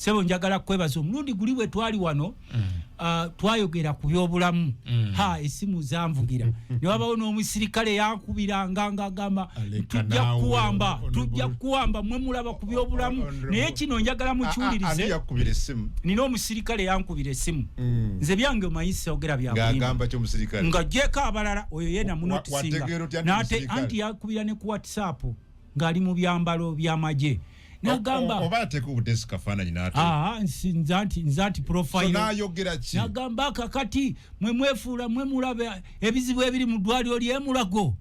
sebo njagala kwebaza omulundi guli bwe twali wano twayogera ku byobulamu esimu zanvugira ne wabawo n'omusirikale yankubira ngagamba tujja kuwamba mwe mulaba ku byobulamu naye kino njagala mukiwulirize yakubira esimu nina omusirikale yankubira esimu nze byange omayise ogera byagamba kyo musirikale nga jeka abalala oyo yena munotisinga nate anti yakubira ne ku WhatsApp ngali mu byambalo byamaje nagamba obate ku desk kafananyi nate nzanti profile so nayogera ki nagamba kakati mwe mwefuula mwe mulabe ebizibu ebiri mu dwaliro ly'emulago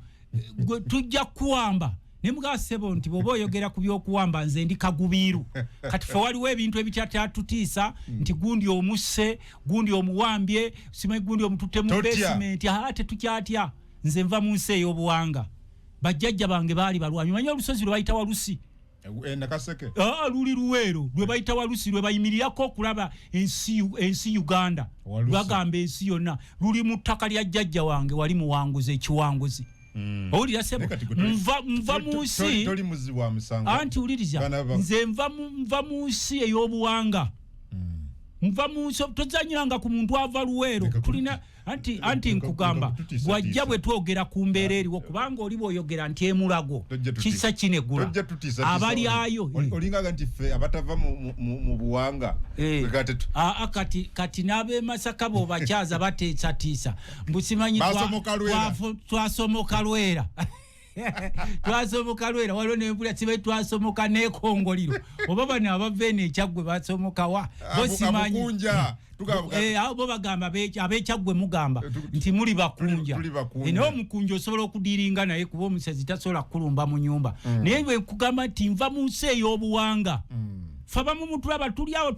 tujja kuwamba nemugase nti bobo oyogera ku byokuwamba nze ndi kagubiru kati fe waliwo ebintu ebitatutiisa nti gundi omusse gundi omuwambye simanyi gundi omutute mu basement ate tukyatya nze nva mu nsi ey'obuwanga bajjajja bange baali balwanyi manyi olusozi lwe bayita Walusi nakaseke luli luweero lwe bayita Walusi lwe bayimirirako okulaba ensi Uganda bagamba ensi yonna luli mu ttaka lya jjajja wange wali muwanguzi ekiwanguzi owulira sebo nva mu nsi toli muzibu wa musango anti wuliriza nze nva mu nsi ey'obuwanga nva mu nsi tozanyiranga ku muntu ava luweero tulina anti nkugamba bwajja bwe twogera ku mbeera eriwo kubanga oli bw'oyogera nti emulago kisa kinegula abali ayo olingaga nti ffe abatava mu buwanga kati n'ab'e Masaka b'obakyaza bateesatiisa mbusimanyi twasomoka lwera twasomoka lwera waliwo nempula sibe twasomoka n'ekongoliro oba bano abavene ekyaggwe basomoka wa bosimanyi abo bagamba ab'ekyaggwe mugamba nti muli bakunja naye omukunja osobola okudiringa naye kuba omusezi tasobola kulumba mu nyumba naye bwe nkugamba nti nva mu nsi ey'obuwanga fabamu mutulaba tuli awo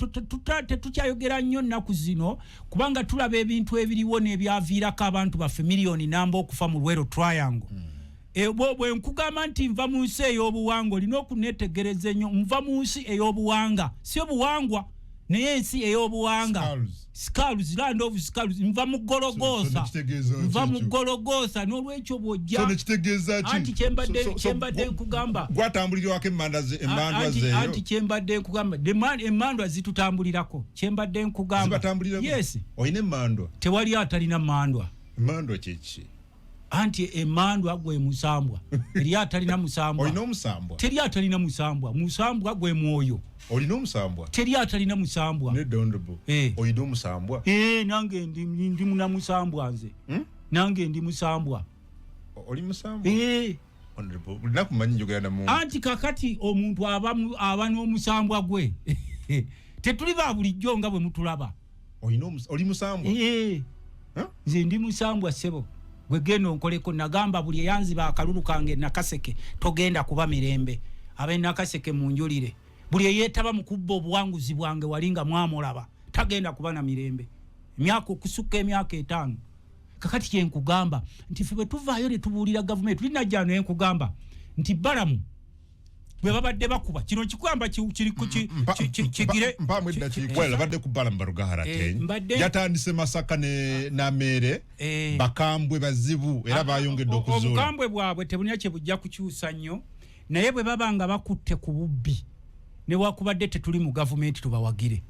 tetukyayogera nnyo nnaku zino kubanga tulaba ebintu ebiriwo n'ebyaviirako abantu baffe miliyoni namba okufa mu Luweero Triangle bwe nkugamba nti nva mu nsi ey'obuwanga olina okunetegereza ennyo nva mu nsi ey'obuwanga si obuwangwa naye ensi ey'obuwanga Skulls land of Skulls nva mu Gologosa nva mu Gologosa n'olwekyo bw'ojja anti kyembadde nkugamba gwatambulirwako emmandwa zeeyo anti kyembadde nkugamba emmandwa zitutambulirako kyembadde nkugamba yes olina emmandwa tewali atalina mmandwa emmandwa kyeki anti emandwa gwe musambwa eri atalina musambwa olina omusambwa teri atalina musambwa musambwa gwe mwoyo olina omusambwa teri atalina musambwa ne dondable olina omusambwa nange ndi muna musambwa nze nange ndi musambwa oli musambwa honorable ulina kumanyi njogera na muntu anti kakati omuntu aba n'omusambwa gwe tetuli ba bulijjo nga bwe mutulaba oli musambwa nze ndi musambwa sebo gwe geno nkoleko nagamba buli eyanziba akalulu kange Nakaseke togenda kuba mirembe abe Nakaseke munjulire buli eyetaba mu kubba obuwanguzi bwange walinga mwamulaba tagenda kuba na mirembe emyaka okusuka emyaka 5 kakati kye nkugamba nti ffe bwe tuvaayo ne tubuulira gavumenti tulina jjano enkugamba nti Balamu bwe babadde bakuba kino kikwamba kigire mpamwedda kikwela badde ku Balamu Barugahara yatandise Masaka na Mere bakambwe bazibu era bayongedde okuzuula obukambwe bwabwe tebulina kye bujja kukyusa nnyo naye bwe babanga bakutte ku bubbi ne wakubadde tetuli mu gavumenti tubawagire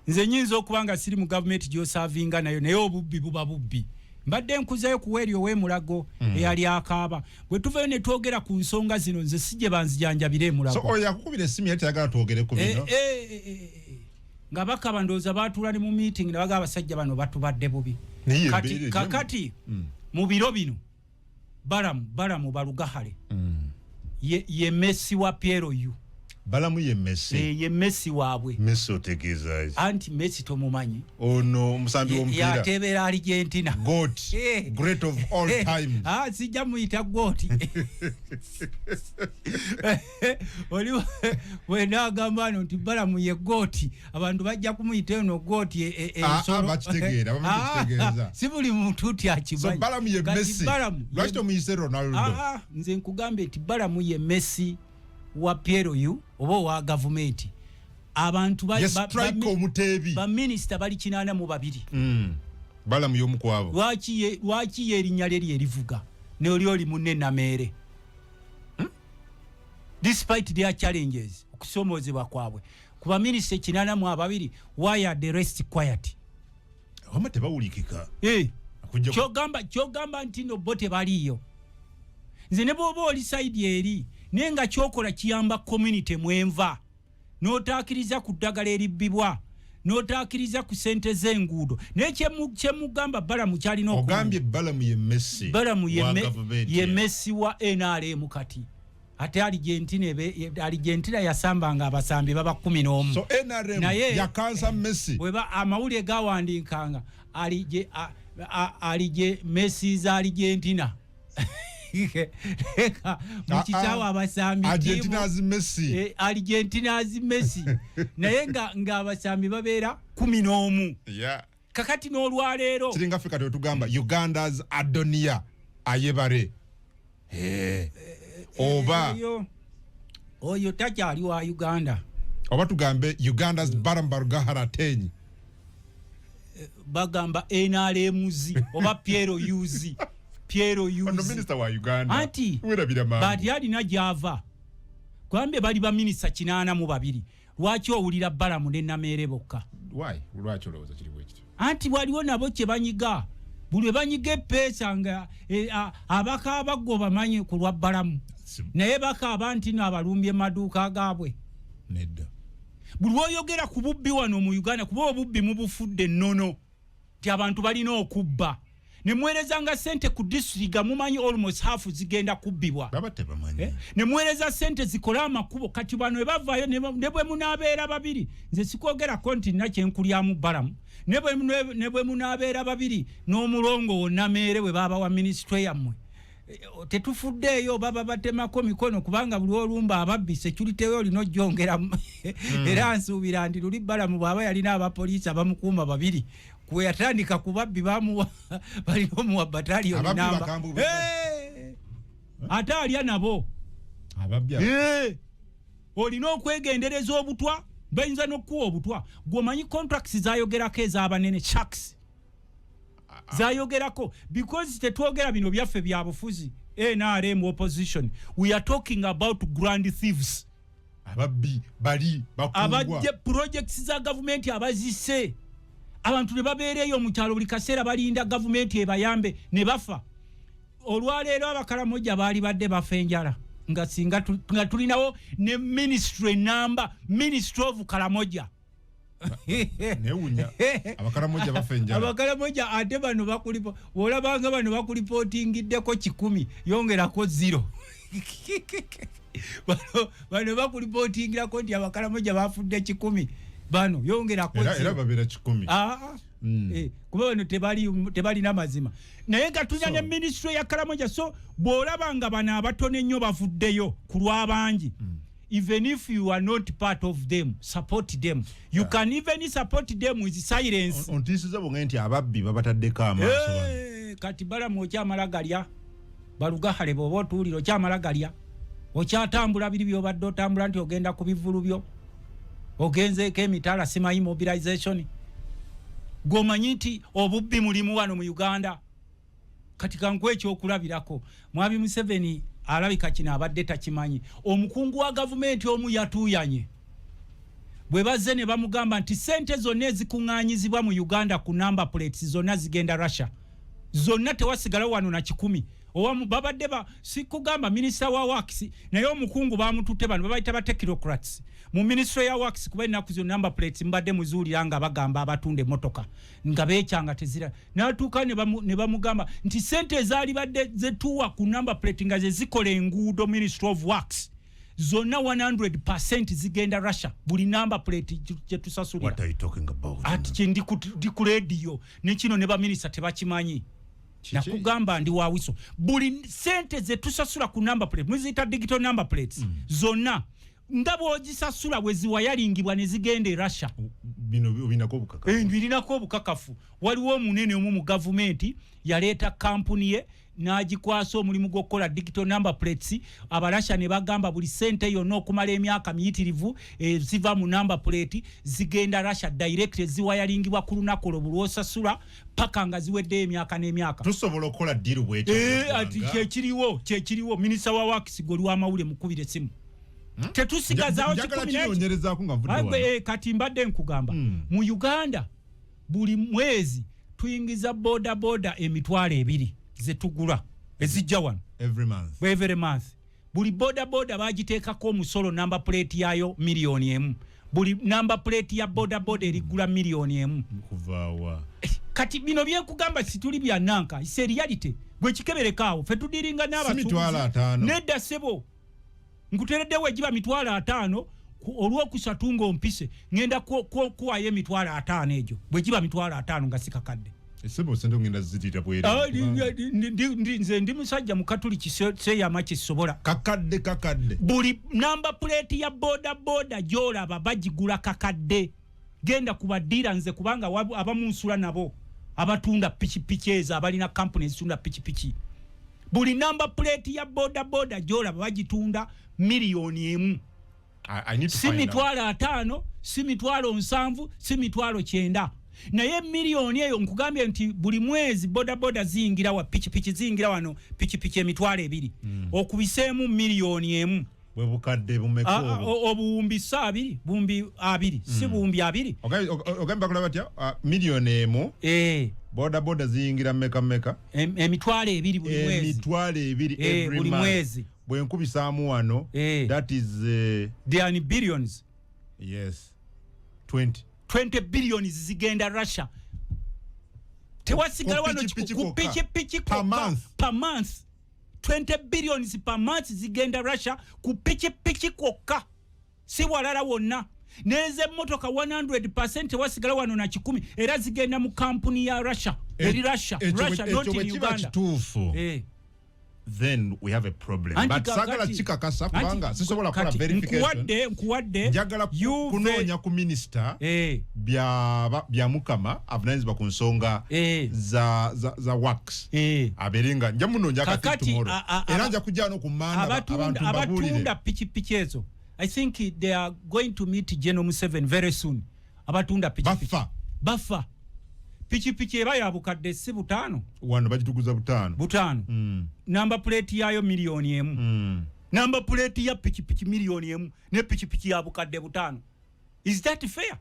nze nyinza okubanga siri mu gavumenti gy'osaavinga nayo naye obubbi buba bubbi mbadde nkuzayo kuweeryo w'emulago eyali akaaba bwe tuvayo ne twogera ku nsonga zino nze sijje banzijanjabire emulago so oyo yakukubira essimu yali tayagala twogere ku bino nga bakaba ndowooza baatuula ne mu meeting ne bagamba abasajja bano batubadde bubi kakati mu biro bino Balamu Barugahare ye Messi wa Piero yu Balamu ye Messi ye Messi waabwe Messi otegeeza anti Messi tomumanyi ono musambi w'omupiira yatebera Argentina GOAT great of all time sijja muyita GOAT oli wenagamba nti Balamu ye GOAT abantu bajja kumuyita eno GOAT ensolo bakitegeeza si buli muntu ti akimanyi so Balamu ye Messi lwaki tomuyise Ronaldo nze nkugambe nti Balamu ye Messi wa Piero yu oba wa gavumenti abantu ba minister bali 82 Balamu y'omukwabo lwaki erinnya lye erivuga ne oli munne Namere despite their challenges okusomoozebwa kwabwe kuba minisita 82 why are the rest quiet wamate bawulikika kyogamba nti no bote baliyo nze ne bwoba oli side eri nenga kyokola kiyamba community mwenva n'otaakiriza ku ddagala eribbibwa n'otaakiriza ku sente z'enguudo naye kyemugamba Balamu kyalina ogambye Balamu ye Messi ye Messi wa NRM kati ate Argentina yasambanga abasambi baba 11 so NRM yakansa Messi weba amawulire gawandiikanga alije Messi za Argentina mukitawa abasambi Argentina's Messi Argentina's Messi naye nga abasambi babeera 11 kakati n'olwaleero kiringa Africa tetugamba Uganda's Adonia Ayebare oba oyo takyali wa Uganda oba tugambe Uganda's Barambaruga Tenyi bagamba NRMZ oba Piero Yuzi ono minister wa Uganda anti bati alina java kwambe bali ba minister 82 lwaki owulira Balamu ne Namere bokka lwaki olowooza kiri bwe kityo anti waliwo nabo kye banyiga buli banyiga pesa nga abaka abaggo bamanyi ku lwa Balamu naye baka abantu n'abalumbye maduuka gaabwe nedda buli oyogera ku bubbi wano mu Uganda kuba obubbi mu bufudde nnono ti abantu balina okubba ne mwereza nga sente ku district mumanyi almost half zigenda kubbibwa babate bamanyi ne mwereza sente zikola amakubo kati bano ebavayo ne bwe munabeera babiri nze sikwogera konti nakye nkulyamu Balamu ne bwe munabeera babiri n'omulongo wonna Meere bwe baba wa ministry yammwe tetufuddeeyo baba batemako mikono kubanga buli olumba ababbi security we olino jongera era nsuubira ndi luli Balamu bwaba yalina abapoliisi abamukuuma babiri kwe yatandika kubabbi bamuwa balina omuwa battalion namba ate alya nabo ababbi olina okwegendereza obutwa bayinza n'okuwa obutwa gw'omanyi contracts zayogerako ez'abanene chucks zayogerako because tetwogera bino byaffe bya bufuzi NRM opposition we are talking about grand thieves ababbi bali bakungwa abajje projects za government abazise abantu ne babeereyo mu kyalo buli kaseera balinda government ebayambe ne bafa olwaleero abakalamoja baali badde bafenjala nga singa tulinawo ne ministry number ministry of Kalamoja neunya abakalamoja bafenjala abakalamoja ate bano bakulipo olabanga bano bakulipotingiddeko 10 yongerako 0 bano bakulipotingirako nti abakalamoja bafudde 10 bano yongerako era babera 10 kuba bano tebali na mazima naye nga tulina ne ministry ya Kalamoja so bw'olabanga bano abatono ennyo bavuddeyo ku lw'abangi even if you are not part of them support them you can even support them with silence ontisiza bonge nti ababbi babataddeko amaaso kati Balamu okyamala galya balugahale bwoba otuulira okyamala galya okyatambula biri byobadde otambula nti ogenda ku bivulu byo ogenzeeko emitala simanyi mobilization gwomanyi nti obubbi mulimu wano mu Uganda kati kankwe ekyokulabirako Mwabi Museveni alabika kino abadde takimanyi omukungu wa gavumenti omu yatuuyanye bwe bazze ne bamugamba nti sente zonna ezikuŋŋaanyizibwa mu Uganda ku number plates zonna zigenda Russia zonna tewasigala wano na 10 owamu babadde sikugamba minister wa works naye omukungu bamututte bano babayita ba technocrats mu ministry ya works kuba ennaku zo number plates mbadde muzuulira nga bagamba abatunde motoka nga beekyanga tezira n'atuuka ne bamugamba nti sente ezaali badde zetuwa ku number plate nga ze zikola enguudo ministry of works zonna 100% zigenda Russia buli number plate gye tusasulira. What are you talking about? Ati kindi ku radio ne kino ne ba minister tebakimanyi. Na kugamba ndi wawiso buli sente ze tusasula ku number plate muzita digital number plates zonna ngabo ojisasula bwe ziwayalingibwa ne zigende Russia bino binako bukakafu birinako bukakafu waliwo omunene omu mu government yaleta company ye nagikwasa omulimu gwokola digital number plates abalasha ne bagamba buli sente yonna okumala emyaka miyitirivu ziva mu number plate zigenda Russia direct ziwayalingibwa ku lunako lwosasula paka nga ziwedde emyaka n'emyaka tusobola okola deal bwete ati kyekiriwo minister wa works goli wa mawule mukubire simu tetusigazaawo kati mbadde nkugamba mu Uganda buli mwezi tuyingiza boda emitwalo 2 zetugula ezijja wano every month buli boda bagiteekako omusolo number plate yayo $1,000,000 buli number plate ya boda erigula $1,000,000 kuvaawa kati bino byenkugamba situli bya nanka ise reality gwe kikeberekaawo fe tudiringa n'abatuuze nedda sebo nkutereddewo egiba $5,000 olw'okusatunga ompise ngenda kuwayo $5,000 egyo bwe giba $5,000 nga sikakadde esebo sendo ngenda zitira bwera nze ndi musajja mu Katoliki seyama kisobola kakadde buli number plate ya boda gyolaba bagigula kakadde genda kubadira nze kubanga abamunsula nabo abatunda pichi ezo abalina company ezitunda pichi buli number plate ya boda gyolaba bagitunda $1,000,000 si $5,000 si $7,000 si $9,000 naye $1,000,000 eyo nkugambye nti buli mwezi boda ziyingira wa pichi ziyingira wano pichi $2,000 okubiseemu $1,000,000 bwe bukadde bumeko obuwumbi 2 buwumbi 2 si buwumbi 2 ogamba kulaba batya $1,000,000 boda ziyingira meka emitwalo 2 buli mwezi buli mwezi bwe nkubisaamu wano that is they are in billions yes 20 billions zigenda Russia tewasigala wano pichi per month 20 billions per month zigenda Russia ku pichi kwokka si walala wonna neze motoka 100% wasigala wano na 10 era zigenda mu company ya Russia eri Russia not in Uganda then we have a problem but sagala chikakasa kubanga sisobola kola verification nkuwadde njagala kunoonya ku minister bya mukama avunanyizibwa ku nsonga za works aberinga njamunoonya kati tomorrow era nja kujja no kumanda abantu abatunda pichi ezo I think they are going to meet General Museveni very soon abatunda pichi bafa pichi eba ya bukadde si 5 wano bagituguza 5 number plate yayo $1,000,000 number plate ya pichi $1,000,000 ne pichi ya bukadde 5 is that fair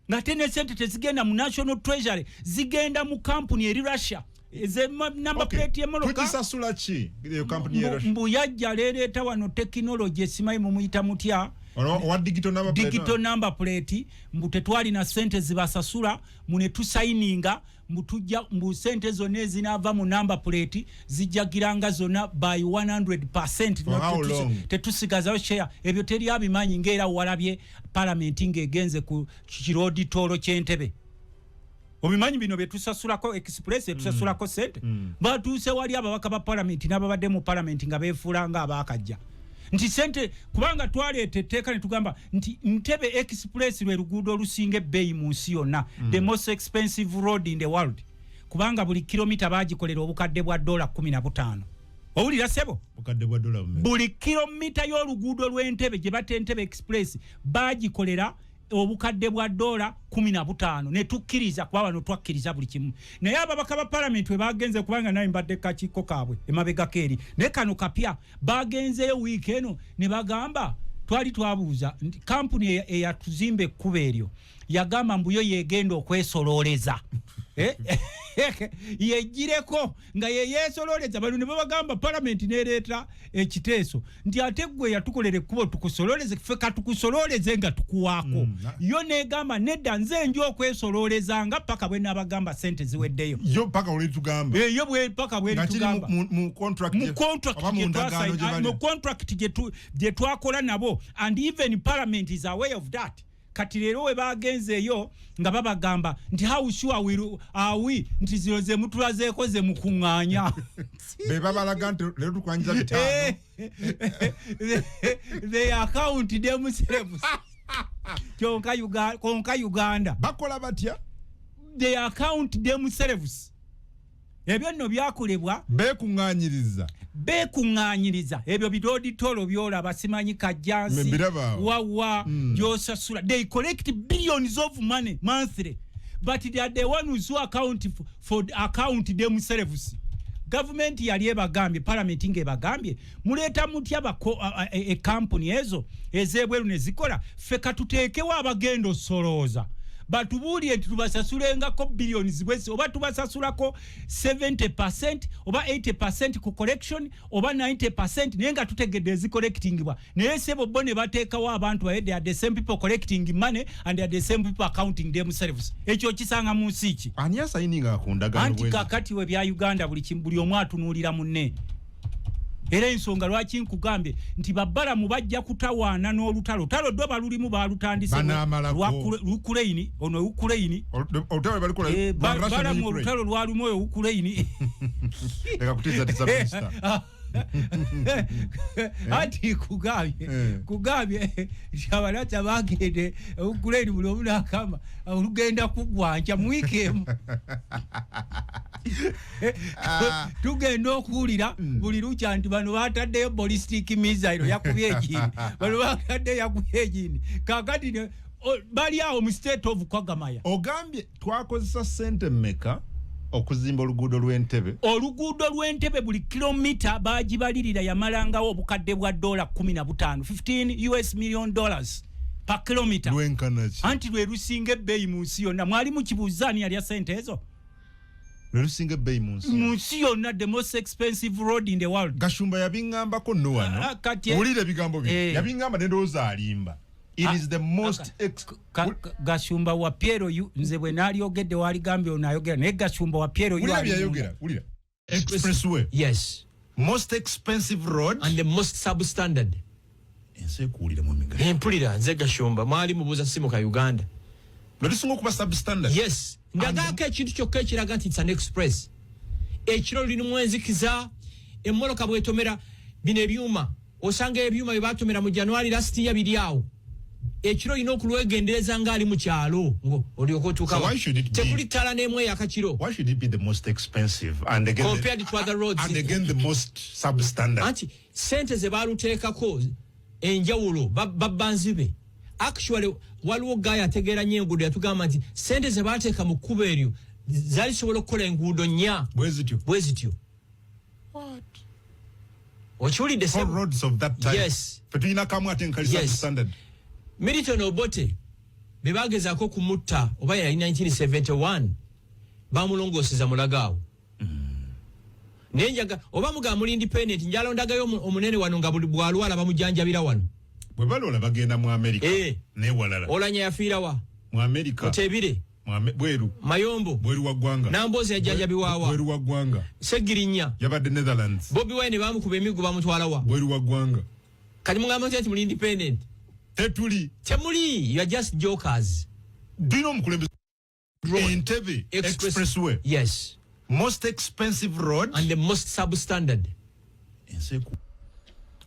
na tene sente tezigenda mu national treasury zigenda mu company eri Russia number plate yemoloka tukisasula chi iyo company ya Russia mbu yajja leeta wano technology esimayi mu muyita mutya wa digital number plate mbu tetwali na sente zibasasula mune tusayininga mbutujja mbu sente zonna ezinava mu number plate zijjagiranga zonna by 100% tetusigazayo share ebyo teri abimanyi ngera walabye parliament ngegenze ku kirodi tolo kyentebe obimanyi bino betusasulako express tusasulako sente batuse wali ababaka ba parliament n'ababadde mu parliament nga beefulanga abakajja nti sente kubanga twaleete etteeka ne tugamba nti Ntebe Express lwe luguudo olusinga ebbeeyi mu nsi yonna the most expensive road in the world kubanga buli kilomita baagikolera obukadde bwa $15 owulira sebo obukadde bwa $. buli kilomita y'oluguudo lw'Entebe gye bata Entebbe Express baagikolera obukadde bwa $15 ne tukkiriza kwa bano twakkiriza buli kimu naye ababaka ba parliament we bagenze kubanga naye mbadde kakiiko kaabwe emabega keeri ne kano kapya bagenzeyo wiiki eno ne bagamba twali twabuuza kampuni eyatuzimba ekkuba eryo yagamba mbuyo yegenda okwesolooleza yejireko nga yeyesololeza bano ne babagamba parliament nereeta ekiteeso nti ate gwe yatukolera ekkubo tukusololeze ffe katukusololeze nga tukuwaako yo negamba nedda nze njo okwesololeza nga paka bwe nabagamba sente ziweddeyo yo paka bwe tugamba yo bwe paka bwe tugamba mu contract gye twakola nabo and even parliament is aware of that kati lero we bagenzeeyo nga babagamba nti how sure we nti zino ze mutulazeeko ze mukuŋŋaanya be babalaga nti lero tukwanyiza 5 they account themselves konka Uganda bakola batya they account themselves ebyo nno byakolebwa bekuŋŋaanyiriza ebyo bidoditolo byolaba simanyi kajjansi wawa gyosasula they collect billions of money monthly but they are the ones who account themselves government yali ebagambye parliament ngebagambye muleta mutya bako company ezo ezebweru ne zikola fe katuteekewo abagendo soloza batubulire tubasasulenga billions bwese oba tubasasulako 70% oba 80% ku collection oba 90% nenga tutegedde ezi collectingibwa naye sebo bone bateekawo abantu they are the same people collecting money and they are the same people accounting themselves ekyo kisanga mu nsi ani asayininga akundagano bwezi anti kakati we bya Uganda buli omwe atunulira munne era ensonga lwaki nkugambye nti babbala mubajja kutawaana n'olutalo talo ddo balulimu balutandise Ukraine ono Ukraine olutalo balikola bala mu olutalo lwalumu oyo Ukraine leka kutiza tisabista ati kugambye shabalacha bagende Ukraine buli omu nakamba olugenda kugwanja mu weekend tugenda okuwulira buli lucha nti bano bataddeyo ballistic missile yakubye egini bano batadde yakubye egini kakati bali awo mu state of Kwagamaya ogambye twakozesa sente mmeka okuzimba oluguudo lw'Entebbe buli kilomita bagibalirira yamalangawo obukadde bwa $15 $15 US million per kilometer anti lwe lusinga ebbeeyi mu nsi yonna mwali mukibuuzaani yali ya sente ezo Lerusinga bay munsi yonna the most expensive road in the world Gashumba yabingambako no wano ulire bigambo bye yabingamba ndoza alimba it is the most Gashumba wa Piero yu nze bwe nali ogedde wali gambe onayogera ne Gashumba wa Piero yu ulira expressway yes most expensive road and the most substandard ense kuulira mu migaso empulira nze Gashumba mwali mubuza simu ka Uganda Lodisungo kuba substandard yes ndagaka ekintu kyokka ekiraga nti it's an express ekiro lino mwenzikiza emmoloka bwetomera bino ebyuma osanga ebyuma byebatomera mu January last year biriawo ekiro lino okulwegendereza nga ali mu kyalo ngo oliyoko tuka tekuli tala n'emwe yakakiro why should it be the most expensive and again compared to other roads and again the most substandard anti sente ze baluteekako enjawulo babbanzibe actually waliwo gaya ategeera nnyo enguudo yatugamba nti sente ze baateeka mu kkubo eryo zaali sobola okukola enguudo nnya bwe zityo okiwulidde roads of that time yes petuyina kamu ate nkali substandard Milton Obote be bagezaako okumutta oba yali 1971 bamulongooseza mulagaawo nenjaga oba mugamba muli independent njalondagayo omunene wano nga bwalwala bamujanjabira wano bwe balola bagenda mu America ne walala olanya yafiira wa mu America Otebire bweru Mayombo bweru wa ggwanga Nambozi yajanjabiwawa bweru wa ggwanga Segirinya yabadde Netherlands Bobby Wine bamukuba emigo bamutwala wa bweru wa ggwanga kati mugamba nti muli independent tetuli temuli you are just jokers dino mukulembeze Entebbe expressway yes most expensive road and the most substandard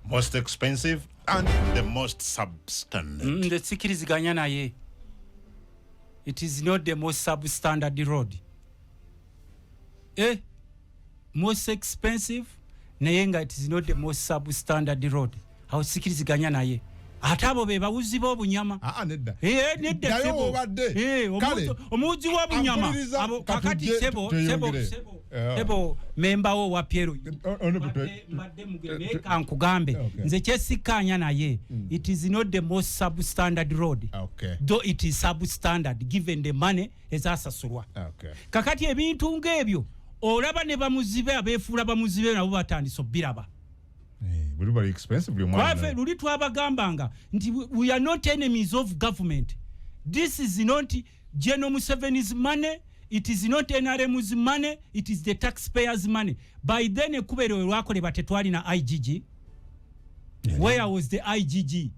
most expensive and the most substandard the sikiriziganya naye it is not the most substandard road most expensive naye nga it is not the most substandard road how sikiriziganya naye atabo be bawuzi b'obunyama nedda nedda sebo obadde omuwuzi w'obunyama abo kakati sebo memba wo wa Piero mbadde mugende kankugambe nze kyesikkaanya naye it is not the most substandard road though it is substandard given the money ezasasulwa kakati ebintu ng'ebyo olaba ne bamuzibe abeefuula bamuzibe nabo batandise obbiraba very expensive kwafe luli twabagambanga nti we are not enemies of government this is not General Museveni's money it is not NRM's money it is the taxpayers money by then ekubero lwakole batetwali na IGG where was the IGG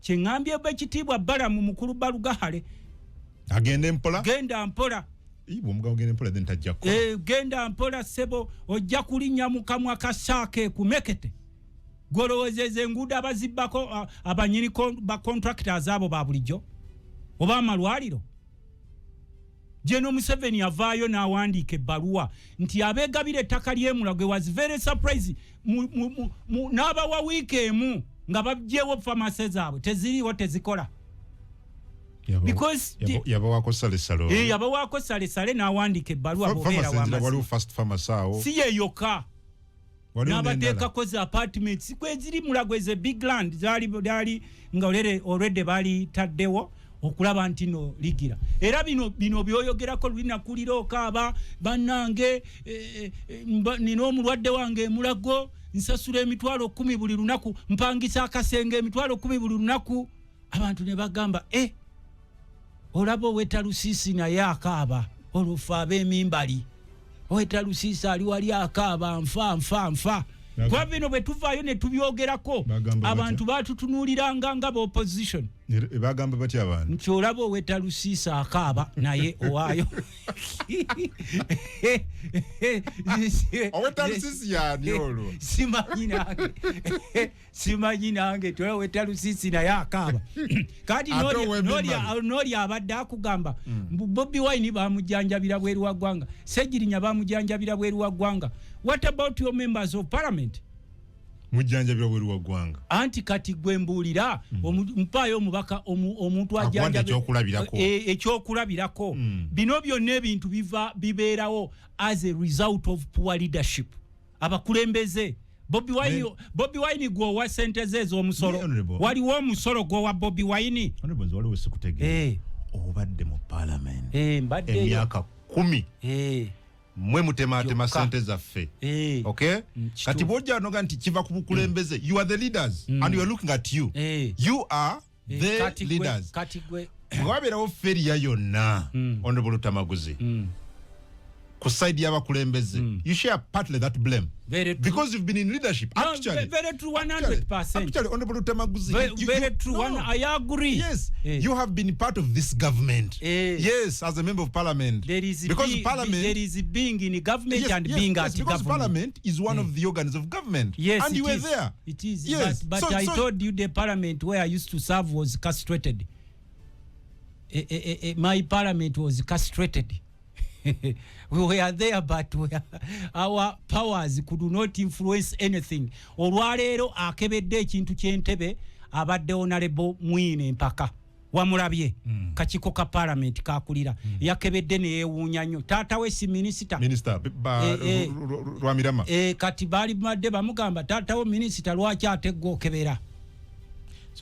kyengambye bekitibwa Balamu mukulu Balugahale agende mpola genda mpola ibo mugabo gende mpola then tajjako genda mpola sebo ojja kulinnya mukamwa kasake kumekete golowezeze enguudo abazibbako abanyini ba contractors abo babulijjo oba amalwaliro General Museveni avaayo n'awandiika ebbaluwa nti abeegabira ettaka ly'emulagwe was very surprised n'abawa wiiki emu nga baggyewo famase zaabwe teziriiwo tezikola because yabawako sale n'awandika ebbaluwa bobeera waliwo first farmers awo si yeyoka n'abateekako za apartments kweziri Mulago is a big land zaali nga already baali taddewo okulaba nti no ligira era bino byoyogerako linakulira okaaba bannange nina omulwadde wange Mulago nsasula emitwalo 10 buli lunaku mpangisa akasenge emitwalo 10 buli lunaku abantu ne bagamba olabo weta Lusisi naye akaaba olufa ab'emimbali weta Lusisi ali wali akaaba nfa kwa bino bwe tuvaayo ne tubyogerako abantu batutunuuliranga nga opposition bagamba batya abantu nti olabo weta Lusisi akaaba naye owaayo oweta Lusisi yani olwo simanyi nange tola weta Lusisi naye akaaba kati noli abadde akugamba Bobi Wine bamujjanjabira bweru wa ggwanga Sejjirinya bamujjanjabira bweru wa ggwanga. What about your members of parliament? Mujjanjabira bweru wa ggwanga anti kati gwe mbuulira mpaayo omubaka omuntu ajjanjabira ekyokulabirako bino byonna ebintu bibeerawo as a result of poor leadership. Abakulembeze Bobi Wine gwowa sente ze ez'omusolo waliwo omusolo gwowa Bobi Wine waliwo sikutegeera obadde mu parliament emyaka 10 mwe mutematema sente zaffe okay kati bojja noga nti kiva ku bukulembeze you are the leaders and we are looking at you you are the leaders kati gwe wabeerawo feria yonna honorable Lutamaguzi ku side y'abakulembeze you share partly that blame because you've been in leadership actually very true 100% actually honorable Lutamaguzi very true I agree yes you have been part of this government yes as a member of parliament because parliament there is being in government and being at because parliament is one of the organs of government and you were there it is yes but I told you the parliament where I used to serve was castrated my parliament was castrated. We were there but our powers could not influence anything. Olwaleero akebedde ekintu ky'entebe abadde honorable Mwine mpaka wamulabye kakiko ka parliament kakulira yakebedde ne yeewuunya nnyo taata we si minister Rwamirama kati baali badde bamugamba taata we minister lwaki ategga okebera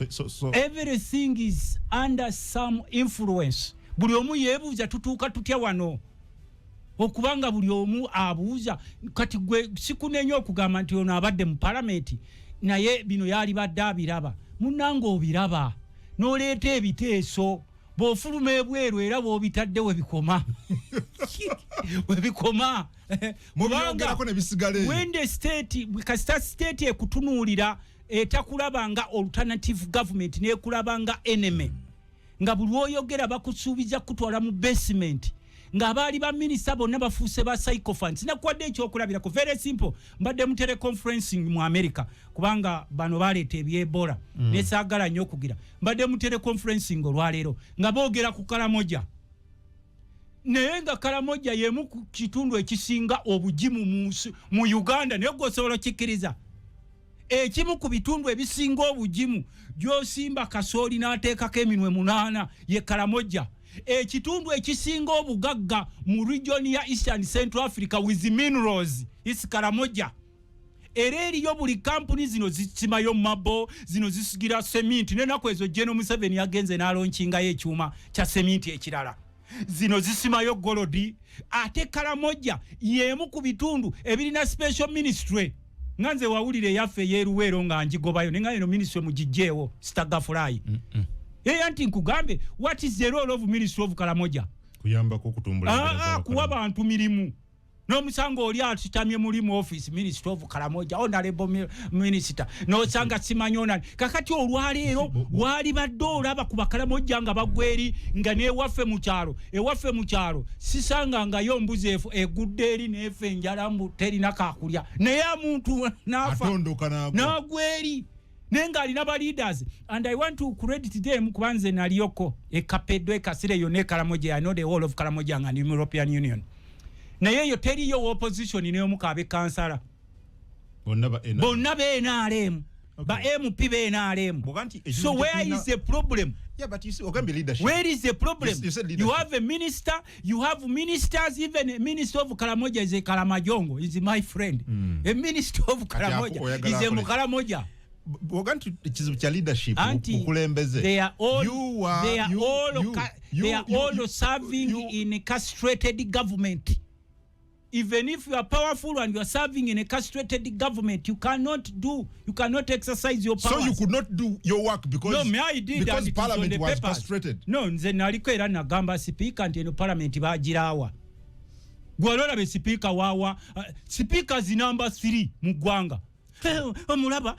so everything is under some influence. Buli omu yeebuuza tutuuka tutya wano okubanga buli omu abuuza kati gwe sikunenya okugamba nti ono abadde mu parliament naye bino yali badde abiraba munnange obiraba n'oleeta ebiteeso bw'ofuluma ebweru era bw'obitadde webikoma webikoma mubongerako ne bisigale wende state ekutunuulira etakulaba nga alternative government n'ekulaba nga enemy nga buli oyogera bakusuubiza kutwala mu basement nga baali ba minister bonna bafuuse ba psychophants nakwadde ekyokulabirako very simple mbadde mu teleconferencing mu America kubanga bano baleeta ebyebola nesaagala nnyo okugira mbadde mu teleconferencing olwaleero nga boogera ku Karamoja naye nga Karamoja yemu ku kitundu ekisinga obugimu mu Uganda naye gwosobola kikkiriza ekimu ku bitundu ebisinga obugimu gy'osimba kasooli n'ateekako eminwe 8 ye Karamoja ekitundu ekisinga obugagga mu region ya Eastern Central Africa with minerals is Karamoja era eriyo buli kampuni zino zisimayo mabo zino zisigira cement n'ennaku ezo General Museveni yagenze n'alonchinga y'ekyuma kya cement ekirala zino zisimayo golodi ate Karamoja yemu ku bitundu ebirina special ministry nganze wawulire yaffe yeruwero nga njigobayo nenga eno ministry mujijjeewo Stagafly anti nkugambe what is the role of ministry of Karamoja kuyamba ko kutumbula kuwa abantu mirimu n'omusango oli atitamye mulimu office ministry of Karamoja honorable minister n'osanga simanyona kakati olwaleero wali badde olaba ku Bakaramoja nga bagweri nga n'ewaffe mu kyalo sisanga nga yo mbuzi egudde eri n'efe enjala mbu terina kakulya naye omuntu n'afa n'agweri nenga alina ba leaders and I want to credit them kubanze naliyoko ekapeddo ekasire yo ne Karamoja I know the whole of Karamoja and European Union naye yo teriyo opposition ne omukabe kansala bonna ba NRM ba MP be NRM so where is the problem Yeah, but you see, okay, leadership. Where is the problem? You said leadership. You have a minister, you have ministers, even a minister of Karamoja is a Karamajongo, is my friend. A minister of Karamoja is a Mukaramoja. Wagantu chizucha leadership ukulembeze. They are all serving in a castrated government. Even if you are powerful and you are serving in a castrated government, you cannot exercise your power. So you could not do your work because parliament was castrated. No, nze naliko era nagamba speaker nti eno parliament bagirawa. Gwalora be speaker wawa, speakers number 3 mu gwanga. Omulaba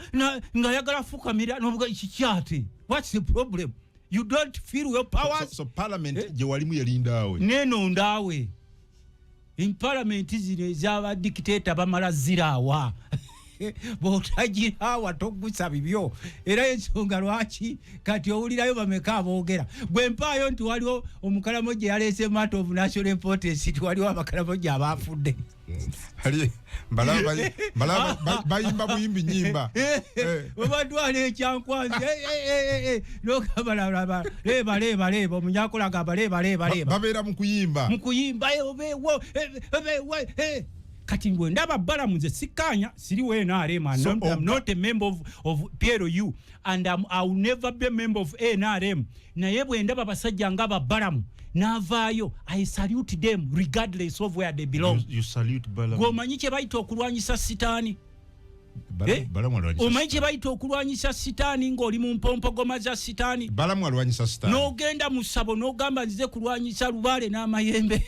nga yagala fukamira n'obuga kikyate. What's the problem? You don't feel your powers. So parliament je walimu yalindawe. Neno ndawe. In parliament zine zaba dictator bamala zirawa. Botagirawa tokusa bibyo. Era ensonga lwaki kati owulirayo bameka aboogera. Gwe mpaayo nti waliwo omukalamoje yalese matter of national importance nti waliwo abakalamoje abafudde. Balaba bayimba buyimbi nyimba. Obadwale ekyankwanzi. Lokabala leba omunyakola gamba leba. Babeera mu kuyimba. Obewo. Kati mbwe ndaba Balamu nze sikanya siri we NRM. I'm not a member of PLU and I will never be a member of NRM. Naye bwe ndaba basajja nga Balamu navaayo, I salute them regardless of where they belong. You salute Balamu. Gomanyi kye bayita okulwanyisa sitaani. Balamu alwanyisa. Omanyi kye bayita okulwanyisa sitaani ng'oli mu mpompogoma za sitaani. Balamu alwanyisa sitaani. N'ogenda mu ssabo n'ogamba nzize kulwanyisa lubaale n'amayembe.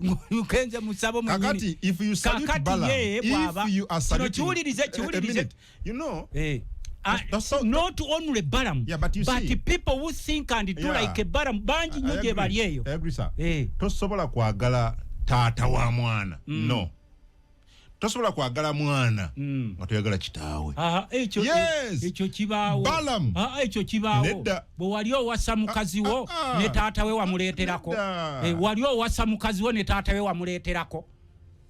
Kakati, if you salute Balaam, if you are saluting a minute, you know, not only Balaam, but people who think and do like Balaam, banji nyoje baliyeyo. I agree, sir. Tosobola kwagala tata wa mwana. No. Tosobola kwagala mwana nga toyagala kitaawe. Ekyo kibaawo. Balaam. Ekyo kibaawo. Bwe wali owasa mukazi wo ne taata we wamuleeterako. Wali owasa mukazi wo ne taata we wamuleeterako.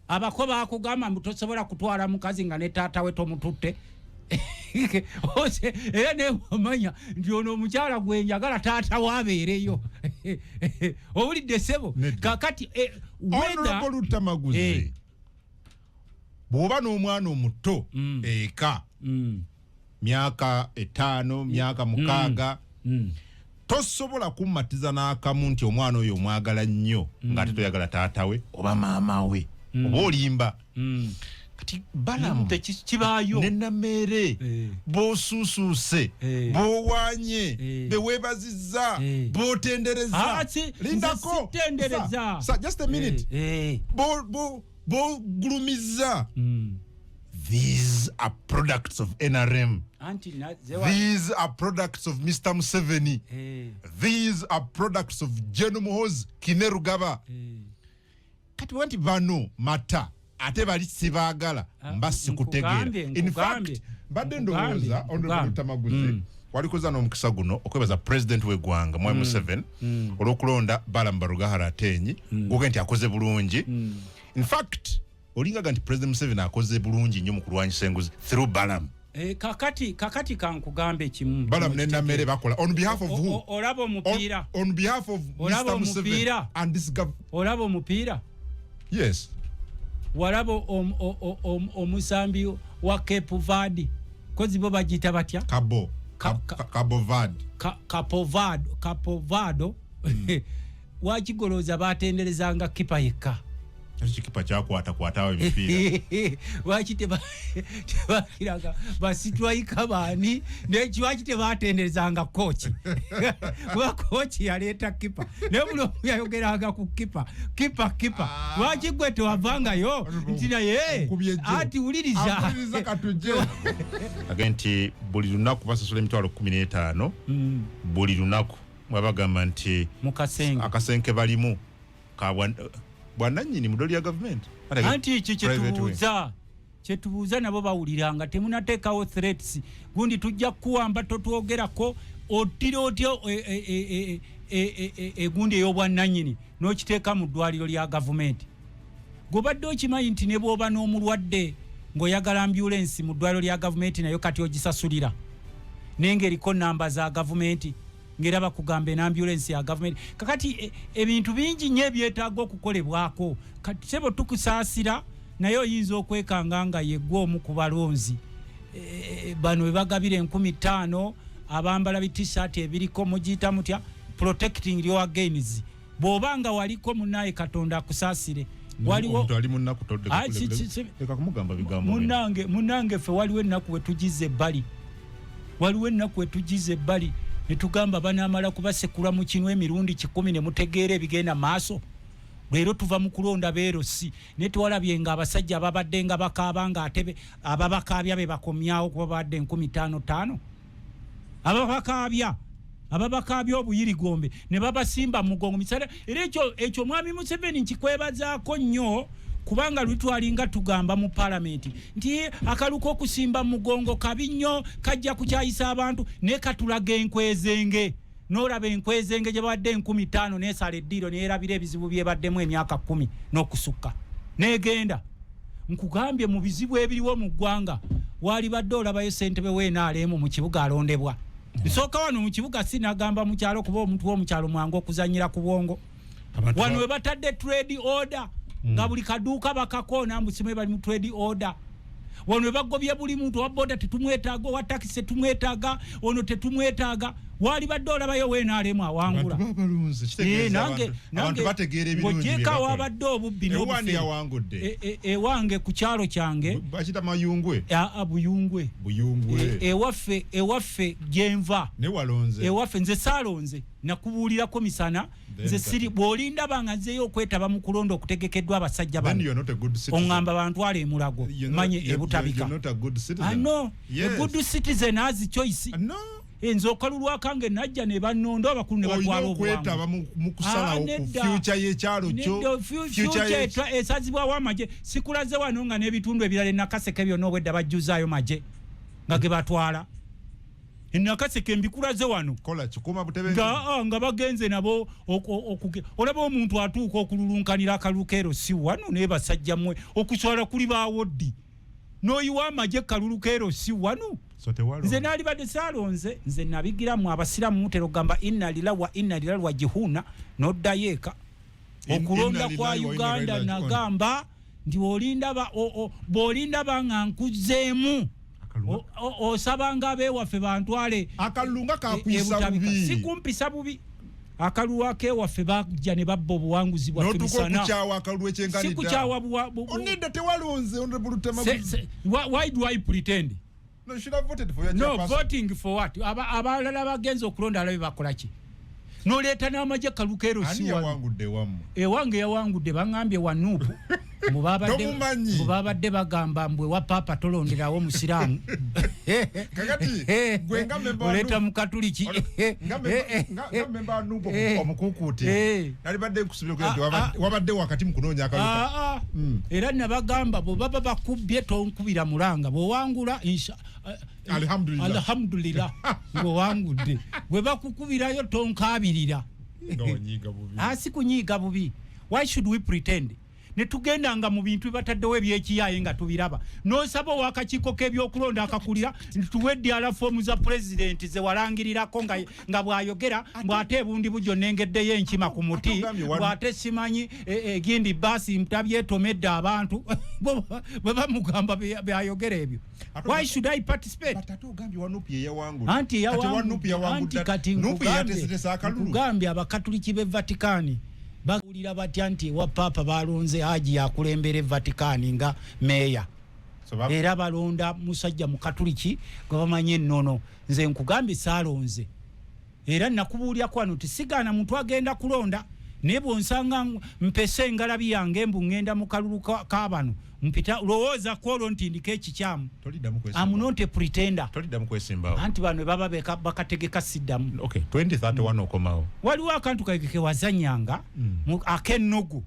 Abako baakugamba mbu tosobola kutwala mukazi nga ne taata we tomututte. Era ne wamanya nti ono omukyala gwe njagala taata waabeereyo. Owulidde ssebo? Kakati Honorable Lutamaguzi. Bwoba n'omwana omuto eka myaka 5 myaka 6 tosobola kummatiza n'akamu nti omwana oyo omwagala nnyo ng'ate toyagala taata we oba maama we oba olimba kati Balamu tekibaayo ne Namere b'osuusuuse b'owanye beweebazizza b'otendereza lindako just a minute Gulumiza. These are products of NRM. These are products of Mr. Museveni. These are products of Genomohoz Kinerugaba. Kati wanti bano mata ate bali sibagala mbasi kutegera. In fact, badde ndowooza Honorable Lutamaguzi walikoza n'omukisa guno okwebaza president w'eggwanga Mwai Museveni olw'okulonda Balamu Barugahara Atenyi goge nti akoze bulungi. In fact, olinga nti President Museveni akoze bulungi nnyo mu kulwanyisa enguzi through Balamu. Kakati kankugambe kimu. Balamu ne Namere bakola on behalf of who? Olabo mupiira. On behalf of Mr. Museveni and this government. Olabo mupiira. Yes. Walabo omusambi wa Cape Verde. Kozi bo bagita batya? Cabo Verde. Capo Verde. Wakigoloza batenderezanga kipa yekka. Kipa kwatawa emipiira. Waki tebakiraga basitwayika baani nekiwaki tebatenderezanga kochi. Wa kochi yaleeta kipa. Ne bulo yayogeranga ku kipa. Waki gwe tewavangayo nti naye ati wuliriza katuje. Agenti buli lunaku basasula emitwalo 15 buli lunaku wabagamba nti akasenke balimu bwananyini mudoli ya government. Anti ekyo kyetubuuza nabo bawuliranga temunateekawo threats gundi tujja kuwamba totwogerako otira otyo egundi ey'obwannannyini n'okiteeka mu ddwaliro lya gavumenti. Gobadde okimanyi nti ne bw'oba n'omulwadde ng'oyagala ambulance mu ddwaliro lya gavumenti nayo kati ogisasulira. Nenge eriko namba za gavumenti ngera bakugamba en ambulance ya government kakati ebintu bingi nnyo ebyetaaga okukolebwako kati sebo tukusaasira naye oyinza okwekanga nga yeggwa omu ku balonzi bano bwe bagabira 15,000 abambala t-shirt ebiriko mugiyita mutya protecting your gains bw'obanga waliko munnaye katonda akusaasire waliwo ali munnaku leka kumugamba bigambo munange ffe waliwo ennaku we tugize ebbali ne tugamba banaamala kubasekula mu kinwa emirundi 10 ne mutegeera ebigenda maaso leero tuva mu kulonda beerosi ne twalabye nga abasajja ababadde nga bakaaba nga atebe ababakaabya be bakomyawo kuba badde 15,000 ababakaabya obuyirigombe ne babasimba mugongo misale era ekyo mwami Museveni nkikwebazaako nnyo kubanga lutwalinga tugamba mu parliament nti akaluko okusimba mugongo kabi nnyo kajja kukyayisa abantu ne katulaga enkwezenge n'olaba enkwezenge gye badde 15,000 n'esala eddiiro neerabira ebizibu byebaddemu emyaka 10 n'okusukka n'egenda nkugambye mu bizibu ebiriwo mu ggwanga wali badde olabayo ssentebe w'NRM mu kibuga alondebwa nsooka wano mu kibuga sinagamba mu kyalo kuba omuntu w'omukyalo mwangu okuzanyira ku bwongo wano we batadde trade order nga buli kaduuka bakakoona mbusimwe bali mu trade order wano we bagobye buli muntu wa boda tetumwetaaga owa takisi tetumwetaaga ono tetumwetaaga wali badde olabayo w'NRM awangula abantu bategeera ebirungi byebakola wabadde obubbi n'obufere yawangudde ewange ku kyalo kyange bakita mayungwe buyungwe ewaffe gyenva ne walonze ewaffe nze saalonze nakubuulirako misana nze siri bw'olinda banga nzeyo okwetaba mu kulonda okutegekeddwa abasajja bano oŋŋamba bantwala emulago manye ebutabika no a good citizen has choice nze okalulwakange najja ne bannondo abakulu ne batwala okwetaba mu kusalawo ku future y'ekyalo kyo future esazibwawo amagye sikulaze wano nga n'ebitundu ebirala enakaseke byonna obwedda bajjuzaayo magye nga ge batwala enakaseke mbikulaze wano nga bagenze nabo olaba omuntu atuuka okululunkanira akalukero si wano naye basajja mmwe okuswala kuli baawoddi n'oyiwa amagye kalulukero si wano nze naali badde saalonze nze nabigiramu abasiramu mutero gamba inna lillahi wa inna ilaihi raji'un n'oddayo eka okulonda kwa Uganda nagamba nti bw'olinda banga nkuzeemu osabanga abeewaffe bantwale akalunga kakuyisa bubi sikumpisa bubi akaluwa akewaffe bajja ne babba obuwanguzi bwaffe misana sikukyawa why do I pretend? No, you should have voted for your chairperson. No, voting for what? Abalala bagenze okulonda alabe bakola ki? Noleeta n'amagye kalukero si wano. Ani yawangudde wamu? Ewange yawangudde bangambye wanuupu. Mubabadde bagamba mbwe wa papa tolonderawo musiraamu. Kakati gwe nga memba oleeta mu katuliki. Nga memba wanuupu omukuukuuti. Nali badde nkusubira wabadde wakati mu kunoonya akaluka. Era nabagamba bwe baba bakubbye tonkubira mulanga bw'owangula alhamdulillah ng'owangudde bwe bakukubirayo tonkaabirira. Si kunyiiga bubi. Why should we pretend? Netugendanga mu bintu bibataddewo ebyekiyaaye nga tubiraba n'osaba ow'akakiiko k'ebyokulonda akakulira tuwedde alafomu za pulezidenti ze walangirirako nga bw'ayogera bw'ate ebundi bujjo nengeddeyo enkima ku muti bw'ate simanyi egindi baasi tabyetomedde abantu bwe bamugamba byayogera ebyo. Why should I participate? Anti kati nkugambye abakatuliki b'e Vatican bagulira batya nti ewa papa balonze Haji yakulembera Vatican nga meya era balonda musajja mu katuliki gwe bamanye ennono. Nze nkugambye saalonze era nakubuulya kwano tisigana muntu agenda kulonda naye bwonsanga mpese engalabi yange mbu ngenda mu kalulu kabano mpita lowooza kwolwo nti ndiko ekikyamu amunote pretender toliddamu kwesimbawo anti bano baba bakategeka siddamu. Okay, 2031 okomawo waliwo akantu kake wazanyanga akennogu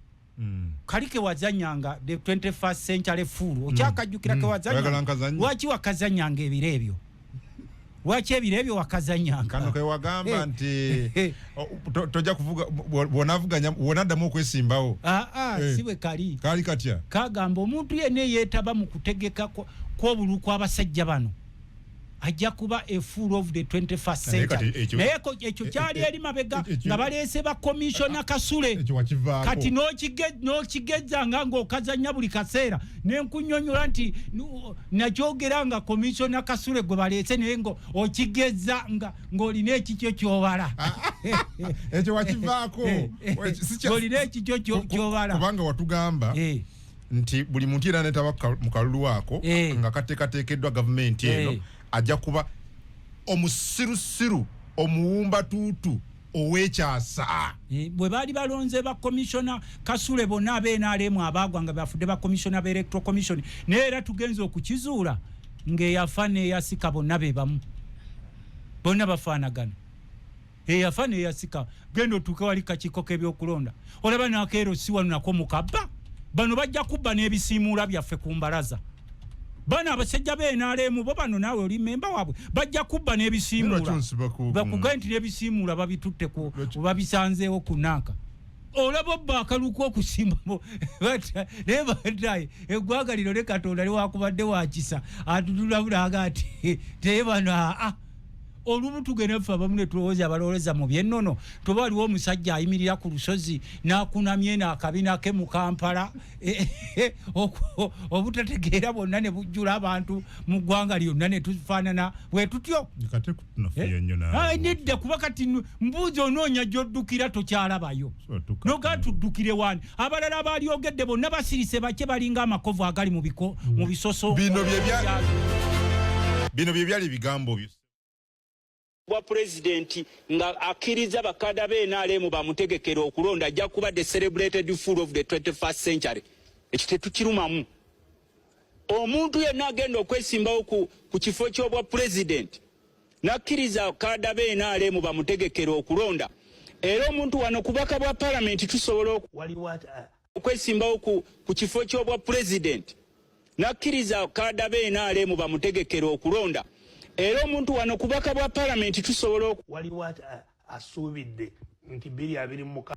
kali ke wazanyanga the 21st century fool okyakajjukira ke wazanyanga lwaki wakazanyanga ebiro ebyo lwaki ebiro ebyo wakazanyanga kano ke wagamba nti toja kuvuga bonavuganya bonaddamu okwesimbawo siwe kali katya kagamba omuntu yenna yeetaba mu kutegeka kw'obuluku abasajja bano ajja kuba a fool of the 21st century naye ekyo kyali eri mabega nga baleese ba commissioner Kasule kati n'okigeza ng'okazanya buli kaseera nenkunyonyola nti nakyogera nga commissioner Kasule gwe baleese naye okigeza ng'olina ekikyo kyobala ekyo wakivaako olina ekikyo kyobala kubanga watugamba nti buli muntu era netaba mu kalulu ako nga kateekateekeddwa gavumenti eno ajja kuba omusirusiru omuwumba tuutu owekyasa bwe baali balonze ba commissioner Kasule bonna ab'NRM abaagwa nga bafudde ba commissioner ba electoral commission naye era tugenze okukizuula ng'eyafa n'eyasika bonna be bamu bonna bafaanagana eyafa n'eyasika genda otuuke wali kakiiko k'ebyokulonda olaba nakeero si wano nako mukabba bano bajja kubba n'ebisiimuula byaffe ku mbalaza bana abasajja b'NRM bo bano naawe oli memba waabwe bajja kubba n'ebisiimuula bakugaye nti n'ebisiimuula babitutte babisanzeewo ku nanka olaba obba akaluku okusimba naye bataye eggwanga lino ne Katonda liwakubadde wakisa atutulabulaga ati naye bano olumu tugenda ffe abamu ne tulowooza abalowooza mu byennono tuba waliwo omusajja ayimirira ku lusozi n'akunamye n'akabina ke mu Kampala obutategeera bonna ne bujjula abantu mu ggwanga lyonna ne tufaanana bwe tutyo nedda kuba kati mbuuzi onoonya gy'oddukira tokyalabayo nogaa tuddukire wani abalala abalyogedde bonna basirise bake balinga amakovu agali mu bisoso bino bye byali bigambo byo bwa president nga akiriza bakada b'NRM bamutegekera okulonda ajja kuba the celebrated fool of the 21st century ekyo tukirumamu omuntu yenna agenda okwesimbawo ku kifo ky'obwa president nakiriza bakada b'NRM bamutegekera okulonda era omuntu wano kubaka bwa parliament tusobola okwesimbawo ku kifo ky'obwa president nakiriza bakada b'NRM bamutegekera okulonda era omuntu wano kubaka bwa parliament tusobola waliwo asuubidde nti 2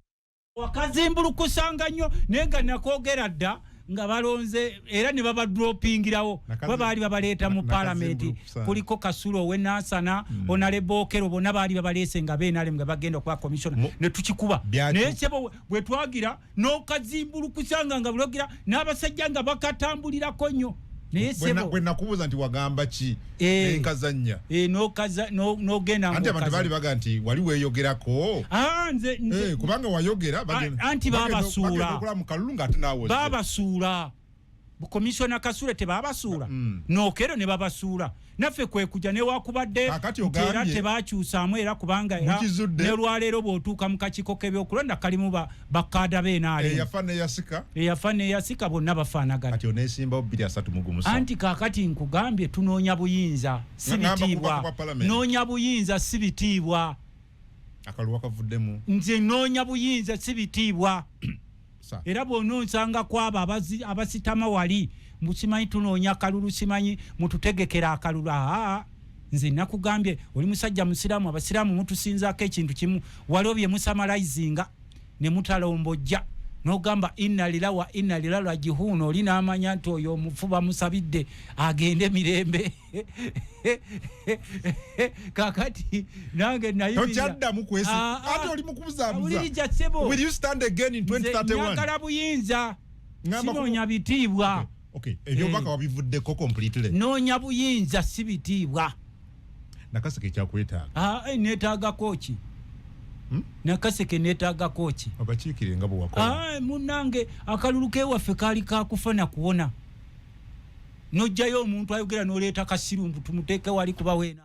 wakazimbulukusanga nnyo naye nga nakoogera dda nga balonze era ne babadropingirawo bwe baali babaleeta mu parliament kuliko Kasule ow'Enansana Honorable Okero bonna baali babaleese nga b'NRM nga bagenda okuba commissioner ne tukikuba naye kyebo bwe twagira n'okazimbulukusanga nga bulogira n'abasajja nga bakatambulirako nnyo bwe nakubuuza nti wagamba ki enkazanya n'ogenda anti abantu baali baga nti wali weeyogerako kubanga wayogera anti babasuula mu kalulu ng'ate naawe babasuula commissioner Kasule tebabasuula Nokero ne babasuula naffe kwe kujja ne wakubadde era tebakyusaamu era kubanga ne lwaleero bw'otuuka mu kakiiko k'ebyokulonda kalimu bakkaada b'NRM eyafa n'eyasika bonna bafaanagana anti kaakati nkugambye tunoonya buyinza si bitiibwa noonya buyinza si bitiibwa akaluwa kavuddemu nze noonya buyinza si bitiibwa era bw'onoonsanga kwabo abasitama wali mbusimanyi tunoonya akalulu simanyi mututegekera akalulu nze nakugambye oli musajja musiraamu abasiraamu mutusinzaako ekintu kimu waliwo bye musamalizinga ne mutalombojja n'ogamba inna lillahi wa inna ilaihi raaji'uun oli n'amanya nti oyo omufuba musabidde agende mirembe kakati nange tokyaddamu kwesi ate oli mukubuzaabuza will you stand again in 2031 nyagala buyinza sinoonya bitiibwa ebyo mpaka wabivuddeko completely noonya buyinza si bitiibwa Nakaseke kyakwetaaga neetaagako ki Nakaseke neetaagako ki abakiikire nga bwe wakola munnange akalulu kewaffe kaali kakufana kuwona nojjayo omuntu ayogera n'oleeta kasirumbu tumuteeke wali kuba weena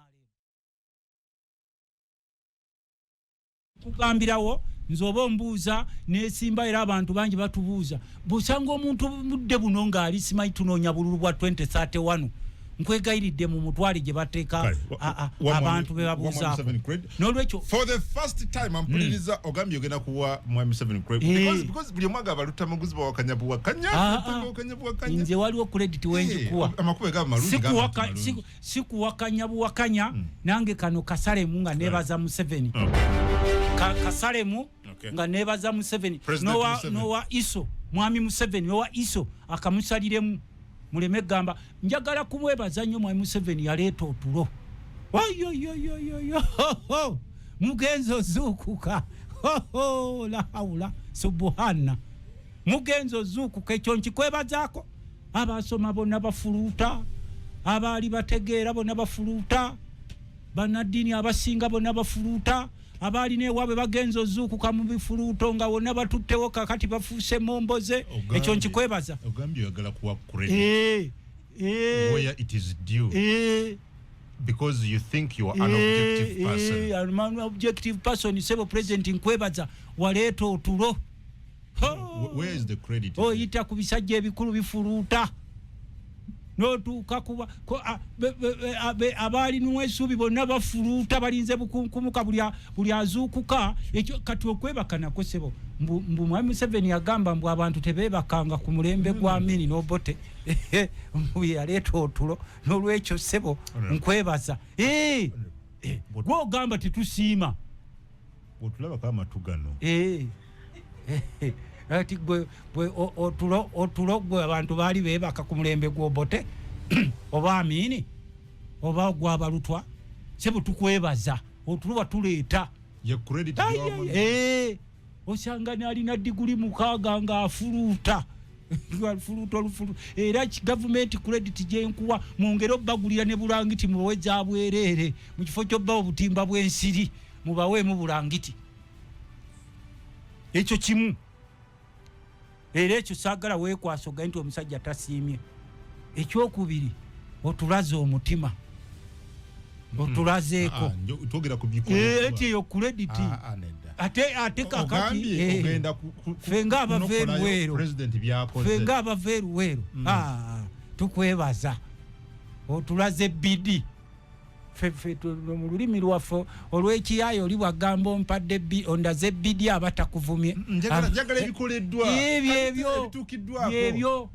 kugambirawo nze oba ombuuza nesimba era abantu bangi batubuuza busanga omuntu mudde buno ng'ali simanyi tunoonya bululu bwa 2031 nkwegayiridde mu mutwale gye bateeka abantu be babuuzaako n'olwekyo for the first time ampuliriza ogambye ogenda kuwa mwami 7 because buli omwaga abaluta maguzi bawakanya nze waliwo credit wenjikuwa amakube gaba malungi sikuwakanya buwakanya nange kano kasalemu nga nebaza mu 7 kasalemu nga nebaza mu 7 nowa iso mwami mu 7 nowa iso akamusaliremu muleme gamba njagala kumwebaza nnyo mwami 7 yaleeta otulo Oyo mugenzo zukuka la haula subhana mugenzo zukuka ekyo nkikwebazako abasoma bonna bafuluta abali bategeera bonna bafuluta banadini abasinga bonna bafuluta abali ne wabe bagenzo zukuka mu bifuluto nga wonna batuttewo kakati bafuuse momboze ekyo nkikwebaza ogambye yagala kuwa credit where it is due because you think you are an objective person. I'm an objective person. Sebo president nkwebaza waleto otulo. Where is the credit? Ita kubisajja ebikulu bifuluta. No tukakuba abali nuwesubi bonna bafuluta balinze bukumuka buli azukuka ekyo kati okwebakana ko sebo mbu Mwami Museveni yagamba mbu abantu tebebakanga ku mulembe gwa Amini n'Obote mbu yaleeta otulo n'olwekyo sebo nkwebaza gwo gamba tetusiima otulaba kama tugano ati gwe otulo gwe abantu baali bebaka ku mulembe gw'Obote oba Amini oba gwa balutwa sebo tukwebaza otulo batuleeta ye credit osanga alina diguli mukaga nga afuluta era government credit jenkuwa mungero bagulira ne bulangiti muweza bwerere mu kifo kyo bawo butimba bw'ensiri mubawe mu bulangiti ekyo kimu era ekyo sagala wekwasoga nti omusajja tasiimye ekyokubiri otulaze omutima otulazeeko togera ku bikolo eti yo credit ate kakati ogenda fenga abaveruwero president byakoze fenga abaveruwero tukwebaza otulaze bidi fe mu lulimi lwaffe olw'ekiyayo oli bwagamba ompadde ondaze bidi abatakuvumye njagala ebikoleddwa ebyo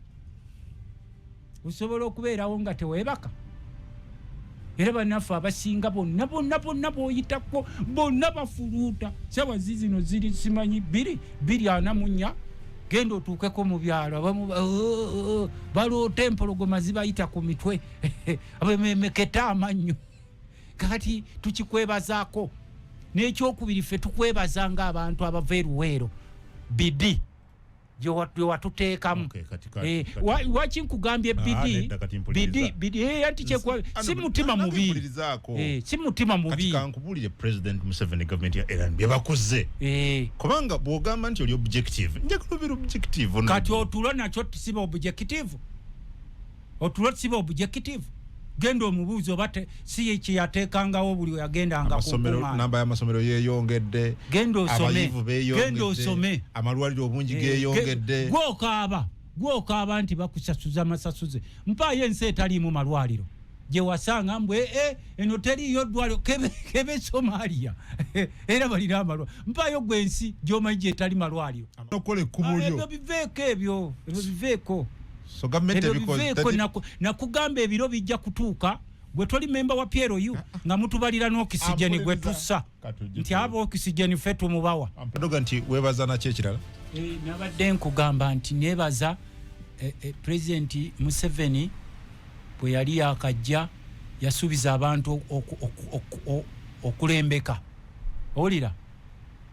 osobola okubeerawo nga teweebaka era bannaffe abasinga bonna b'oyitako bonna bafuluuta sabazi zino ziri simanyi 244 genda otuukeko mu byalo abamu baloota empologoma zibayita ku mitwe abemeketa amannyo kati tukikwebazaako n'ekyokubiri ffe tukwebaza ng'abantu abava eruweero bidi watuteekamu waki nkugambye bidi anti kyekwa si mutima mubi si mutima mubi kankubulire president Museveni government ya Iran byebakoze kubanga bwogamba nti oli objective njakulubira objective kati otulo nakyo tusiba objective genda omubuuzo bate si ekiyateekangawo buli yagendanga namba y'amasomero yeeyongedde genda osome amalwaliro obungi geeyongedde gwokaaba nti bakusasuza amasasuze mpaayo ensi etaliimu malwaliro gye wasanga mbwe eno teriyo ddwaliro kebe Somalia era balina amalwaliro mpaayo gwe ensi gy'omanyi gyetali malwaliro ebyo biveeko so government nakugamba ebiro bijja kutuuka gwe toli memba wa PRU nga mutubalira n'okisigeni gwe tussa nti abo okisigeni ffe tumubawa ndoga nti webaza nakyo ekirala nabadde nkugamba nti nebaza President Museveni bwe yali yakajja yasuubiza abantu okulembeka olira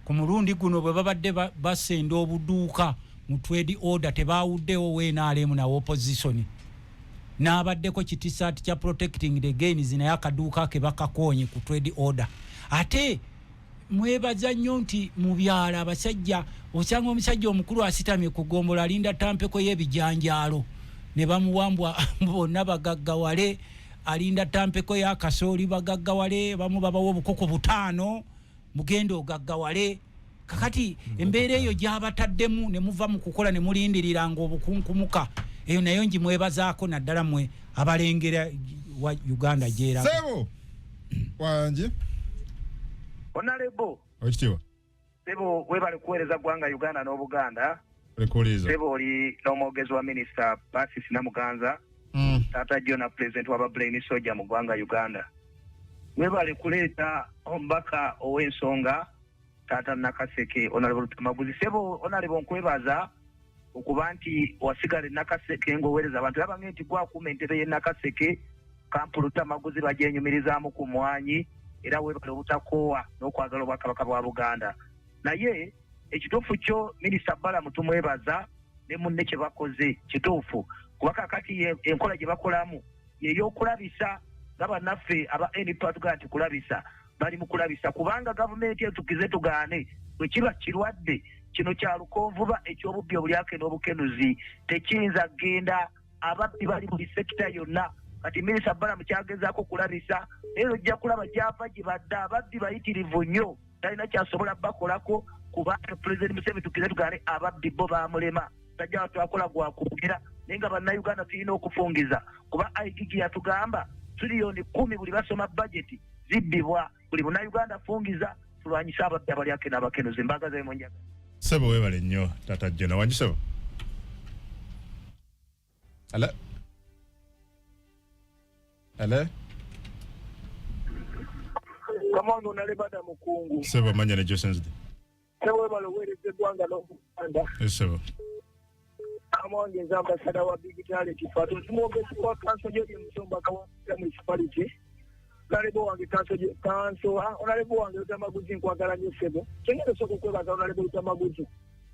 ku mulundi guno bwe babadde basenda obuduuka mu trade order tebawuddewo weenaalemu na opposition n'abaddeko kitisaati kya protecting the gains naye akaduuka ke bakakonye ku trade order ate mwebaza nnyo nti mu byalo abasajja osanga omusajja omukulu asitamye ku gombola alinda tampeko y'ebijanjaalo ne bamuwambwa bonna bagaggawale alinda tampeko y'akasooli bagaggawale bamu babawo obukoko 5 mugende ogaggawale kakati embeera eyo gy'abataddemu ne muva mu kukola ne mulindirira ng'obukunkumuka eyo nayo ngimwebazaako naddala mmwe abalengera wa Uganda gyera sebo wanje Honorable okitiwa sebo webale kuweereza ggwanga Uganda n'Obuganda lekuliza sebo oli n'omwogezi wa Minister Patrice Namuganza taata Jona President wa Brain Soja mu ggwanga Uganda webale kuleeta omubaka ow'ensonga taata Nakaseke Honorable Tamaguzi sebo Honorable nkwebaza okuba nti wasigale Nakaseke ng'oweereza abantu abanga nti gwakuuma entebe ye Nakaseke kampulu tamaguzi bajenyumirizaamu ku mwanyi era webale obutakoowa n'okwagala obwakabaka bwa Buganda. Naye ekituufu kyo Minisita Balamu tumwebaza ne munne kye bakoze kituufu kuba kakati enkola gye bakolamu y'eyokulabisa nga bannaffe aba NUP atugamba nti kulabisa bali mu kulabisa kubanga gavumenti etukize tugaane bwe kiba kirwadde kino kya lukonvuba eky'obubbi obulyake n'obukenuzi tekiyinza genda ababbi bali buli sekita yonna kati Minisita Balamu kyagezaako kulabisa naye ojja kulaba gyava gye badde ababbi bayitirivu nnyo talina kyasobola bakolako kubanga Pulezidenti Museveni tukize tugaane ababbi bo bamulema tajja twakola gwakwogera naye nga bannayuganda tulina okufungiza kuba IGG yatugamba tuliyoni 10 buli basoma bajeti zibbibwa buli munnayuganda fungiza tulwanyisa ababbi abalyake n'abakenuzi mbagaza mu njaga Sebo webale nnyo Tata Jona wanjisebo Ale Kamondo nalebada mukungu Sebo manya ne Josensde Sebo webale wereze gwanga n'okuganda Sebo Kamonge nzamba sada wa Big Talent fatu tumwogezi kwa kanso jodi Musomba kawa municipality Nalebo wange kanso onalebo wange utamaguzi nkwagala nnyo Sebo kengere soko kwebaza onalebo utamaguzi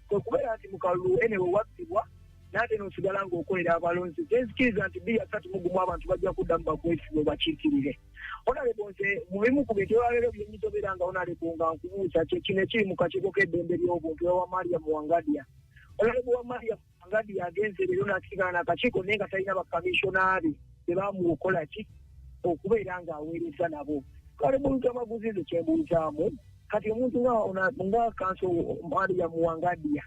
kubera nti mukalu enewe wattibwa nate n'osigala ng'okolera abalonzi tenzikiriza nti 2-3 abantu bajja kuddamu bakwesibe bakiikirire onalebo nze mubimu ku bintu olwaleero byenyitobera nga onalebo nga nkubuuza kino ekiri mu kakiiko k'eddembe ly'obuntu ewa Mariam Wangadia onalebo wa Mariam Wangadia agenze leero n'asigala n'akakiiko naye nga talina bakamishonaari tebamukola ki okubeera ng'aweereza nabo olwaleebo olutamaguzi nze kyembuuzaamu kati omuntu nga kanso Mariam Wangadia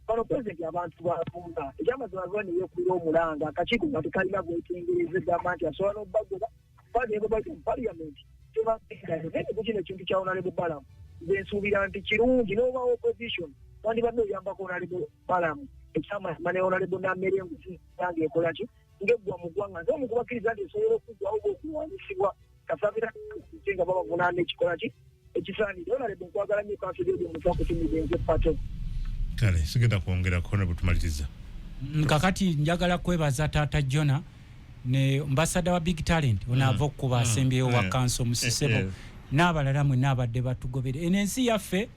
bano President abantu bafumba ekyamazima lwani yekulira omulanga akakiiko nga tekalina bwekengereza egamba nti asobola n'obbagoba bagenga Parliament tebagendayo kukino ekintu kya Honorable Balamu nze nsuubira nti kirungi n'obawo opposition wandibadde oyambako Honorable Balamu ekyamazima ne Honorable Namere Nguzi yange ekola ki ng'eggwa mu ggwanga nze omukubakiriza nti esobola okuggwawo okuwanyisibwa kasabira nga babavunaana ekikola ki ekisaanidde Honorable nkwagala nnyo kanso gyodi omuntu akutumidde nze pato kale sigenda kwongera kona butumaliriza kakati njagala kwebaza Tata Jona ne ambassador wa Big Talent onava okuba asembyeyo wa kanso musisebo n'abalala mwe n'abadde batugobere enensi yaffe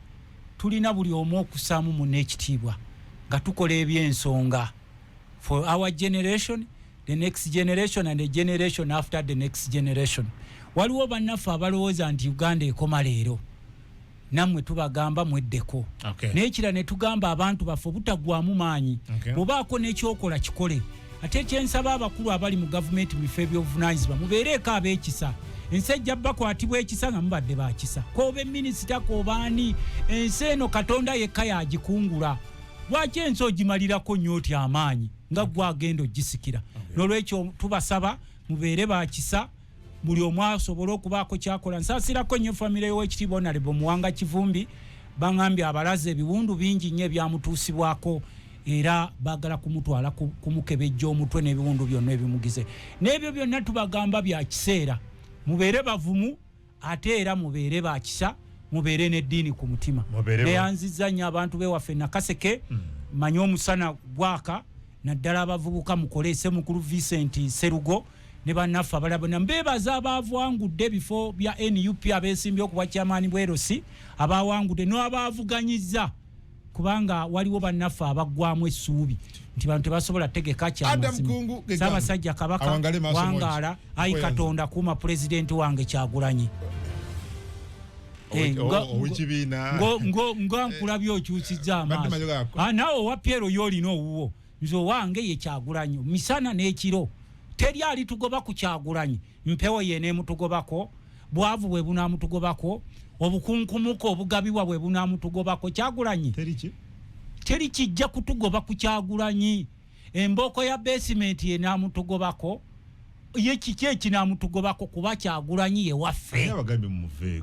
tulina buli omu okusaamu mu n'ekitiibwa nga tukola ebyensonga for our generation, the next generation and the generation after the next generation. Waliwo bannaffe abalowooza nti Uganda ekoma leero namwe tubagamba mweddeko n'ekira ne tugamba abantu baffe obutaggwamu maanyi bubaako n'ekyokola kikole ate ekyensaba abakulu abali mu gavumenti mu bifo ebyobuvunaanyizibwa mubeereeko ab'ekisa ensi ejja bakwatibwa ekisa nga mubadde bakisa kooba minisita koobaani ensi eno Katonda yekka yagikungula lwaki ensi ogimalirako nnyo oti amaanyi nga gwagenda ogisikira n'olwekyo tubasaba mubeere bakisa buli omu asobola okubaako kyakola nsaasirako nnyo famire y'owekitiibwa Honorable Muwanga Kivumbi bangambye abalaze ebiwundu bingi nnyo ebyamutuusibwako era bagala kumutwala kumukebejja omutwe n'ebiwundu byonna ebimugize n'ebyo byonna tubagamba bya kiseera mubeere bavumu ate era mubeere bakisa mubeere n'eddiini ku mutima neyanzizza nnyo abantu bewaffe Nakaseke manyi omusana gwaka naddala abavubuka mukolese mukulu Vincent Serugo ne bannaffe abalabona mbebaza abaavwangudde bifo bya NUP abeesimbye okuba kyamaani bwerosi abaawangudde n'abaavuganyizza kubanga waliwo bannaffe abaggwamu essuubi nti bantu tebasobola tegeka kyamazima Ssaabasajja Kabaka wangaala ayi Katonda kuuma pulezidenti wange Kyagulanyi nga nkulabye okyusizza amaaso naawe owa Piero y'olina owuwo nze owange ye Kyagulanyi misana n'ekiro teri alitugoba ku Kyagulanyi mpewo yeneemutugobako bwavu bwe bunaamutugobako obukunkumuko obugabibwa bwe bunaamutugobako Kyagulanyi teri kijja kutugoba ku Kyagulanyi embooko ya basement yenaamutugobako ye kiki ekinaamutugobako kuba Kyagulanyi ye waffe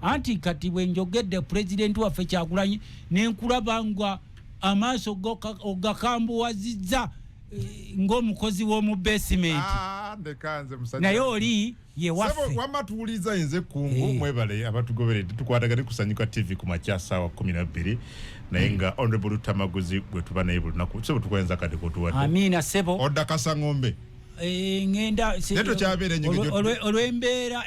anti kati bwe njogedde pulezidenti waffe Kyagulanyi nenkulaba nga amaaso ogakambuwazizza ng'omukozi w'omu basement naye oli ye waffe wamatuuliza nze kungu mwebale abatugoberedde tukwatagane kusanyuka TV ku makya ssaawa 12 naye nga Honorable Tamaguzi bwe tuba naye buli lunaku sebo tukwenza kati kotuwadde Amina sebo odda Kasangombe ngenda neto kyabere nyingi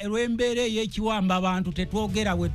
olwembeera eyekiwamba abantu tetwogera we